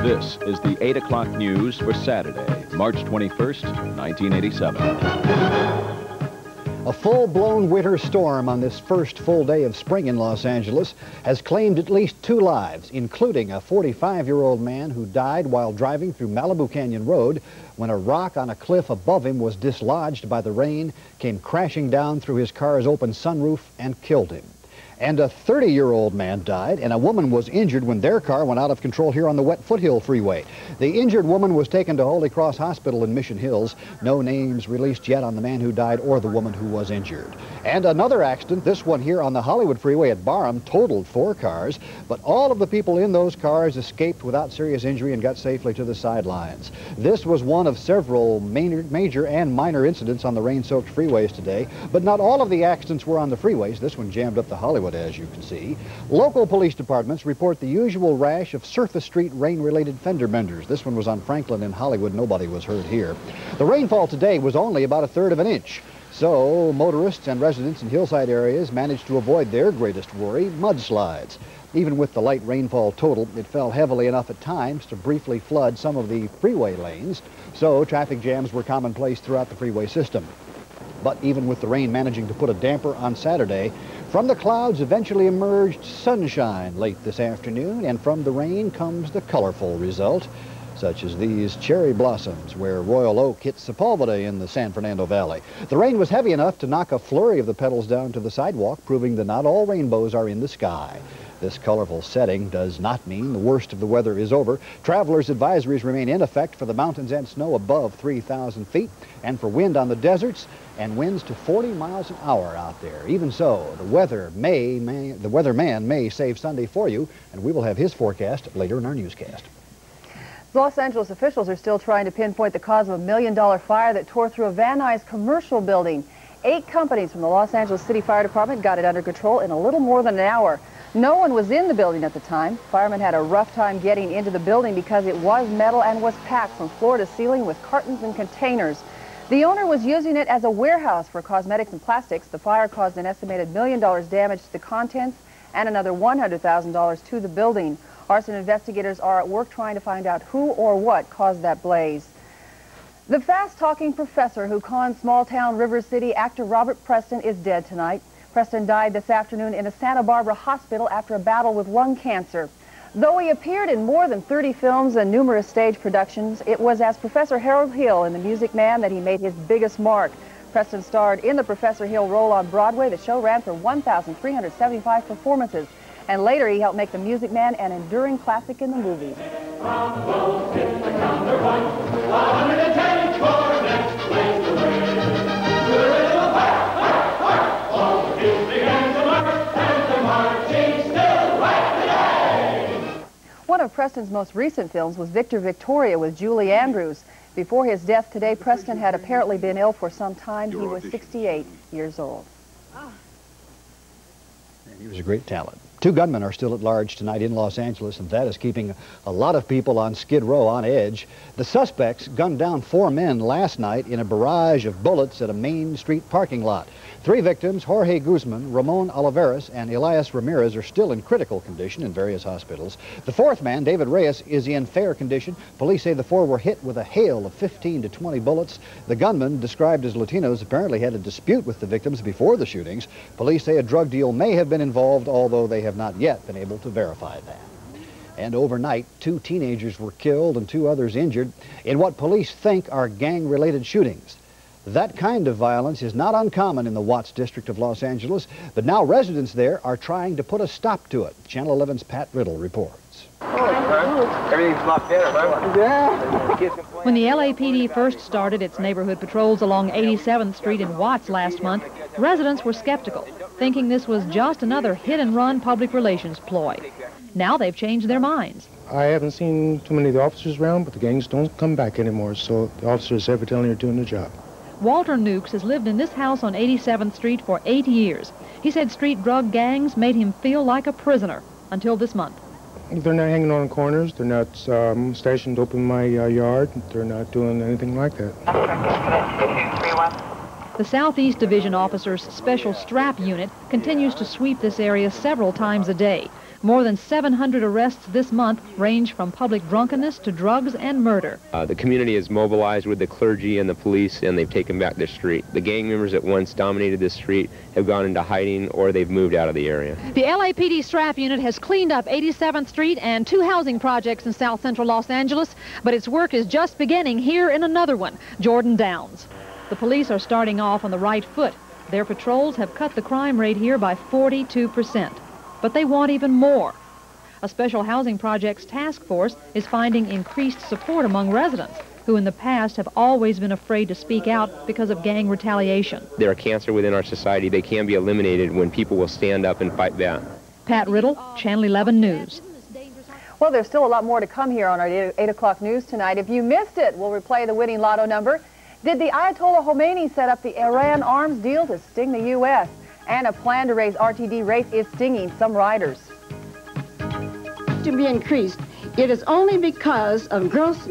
This is the 8 o'clock news for Saturday, March 21st, 1987. A full-blown winter storm on this first full day of spring in Los Angeles has claimed at least 2 lives, including a 45-year-old man who died while driving through Malibu Canyon Road when a rock on a cliff above him was dislodged by the rain, came crashing down through his car's open sunroof, and killed him. And a 30-year-old man died, and a woman was injured when their car went out of control here on the Wet Foothill Freeway. The injured woman was taken to Holy Cross Hospital in Mission Hills. No names released yet on the man who died or the woman who was injured. And another accident, this one here on the Hollywood Freeway at Barham, totaled 4 cars, but all of the people in those cars escaped without serious injury and got safely to the sidelines. This was one of several major and minor incidents on the rain-soaked freeways today, but not all of the accidents were on the freeways. This one jammed up the Hollywood, as you can see. Local police departments report the usual rash of surface street rain-related fender benders. This one was on Franklin in Hollywood. Nobody was hurt here. The rainfall today was only about 1/3 of an inch. So motorists and residents in hillside areas managed to avoid their greatest worry, mudslides. Even with the light rainfall total, it fell heavily enough at times to briefly flood some of the freeway lanes. So traffic jams were commonplace throughout the freeway system. But even with the rain managing to put a damper on Saturday, from the clouds eventually emerged sunshine late this afternoon, and from the rain comes the colorful result, such as these cherry blossoms where Royal Oak hits Sepulveda in the San Fernando Valley. The rain was heavy enough to knock a flurry of the petals down to the sidewalk, proving that not all rainbows are in the sky. This colorful setting does not mean the worst of the weather is over. Travelers' advisories remain in effect for the mountains and snow above 3,000 feet, and for wind on the deserts, and winds to 40 miles an hour out there. Even so, the weatherman may save Sunday for you, and we will have his forecast later in our newscast. Los Angeles officials are still trying to pinpoint the cause of a $1 million fire that tore through a Van Nuys commercial building. 8 companies from the Los Angeles City Fire Department got it under control in a little more than an hour. No one was in the building at the time. Firemen had a rough time getting into the building because it was metal and was packed from floor to ceiling with cartons and containers. The owner was using it as a warehouse for cosmetics and plastics. The fire caused an estimated $1 million damage to the contents and another $100,000 to the building. Arson investigators are at work trying to find out who or what caused that blaze. The fast-talking professor who conned small-town River City actor Robert Preston is dead tonight. Preston died this afternoon in a Santa Barbara hospital after a battle with lung cancer. Though he appeared in more than 30 films and numerous stage productions, it was as Professor Harold Hill in The Music Man that he made his biggest mark. Preston starred in the Professor Hill role on Broadway. The show ran for 1,375 performances, and later he helped make The Music Man an enduring classic in the movies. One of Preston's most recent films was Victor Victoria with Julie Andrews. Before his death today, Preston had apparently been ill for some time. He was 68 years old. And he was a great talent. 2 gunmen are still at large tonight in Los Angeles, and that is keeping a lot of people on Skid Row on edge. The suspects gunned down 4 men last night in a barrage of bullets at a Main Street parking lot. 3 victims, Jorge Guzman, Ramon Oliveras, and Elias Ramirez, are still in critical condition in various hospitals. The 4th man, David Reyes, is in fair condition. Police say the 4 were hit with a hail of 15 to 20 bullets. The gunmen, described as Latinos, apparently had a dispute with the victims before the shootings. Police say a drug deal may have been involved, although they have not yet been able to verify that. And overnight, 2 teenagers were killed and 2 others injured in what police think are gang-related shootings. That kind of violence is not uncommon in the Watts district of Los Angeles, but now residents there are trying to put a stop to it. Channel 11's Pat Riddle reports. Everything's locked in, right? Yeah. When the LAPD first started its neighborhood patrols along 87th Street in Watts last month, residents were skeptical, thinking this was just another hit-and-run public relations ploy. Now they've changed their minds. I haven't seen too many of the officers around, but the gangs don't come back anymore, so the officers evidently are doing their job. Walter Nuys has lived in this house on 87th Street for 8 years. He said street drug gangs made him feel like a prisoner until this month. They're not hanging on corners. They're not stationed up in my yard. They're not doing anything like that. The Southeast Division officers' special strap unit continues to sweep this area several times a day. More than 700 arrests this month range from public drunkenness to drugs and murder. The community is mobilized with the clergy and the police, and they've taken back the street. The gang members that once dominated this street have gone into hiding, or they've moved out of the area. The LAPD STRAP unit has cleaned up 87th Street and 2 housing projects in South Central Los Angeles, but its work is just beginning here in another one, Jordan Downs. The police are starting off on the right foot. Their patrols have cut the crime rate here by 42%. But they want even more. A special housing projects task force is finding increased support among residents who in the past have always been afraid to speak out because of gang retaliation. They're a cancer within our society. They can be eliminated when people will stand up and fight back. Pat Riddle, Channel 11 News. Well, there's still a lot more to come here on our 8 o'clock news tonight. If you missed it, we'll replay the winning lotto number. Did the Ayatollah Khomeini set up the Iran arms deal to sting the U.S.? And a plan to raise RTD rates is stinging some riders. To be increased, it is only because of gross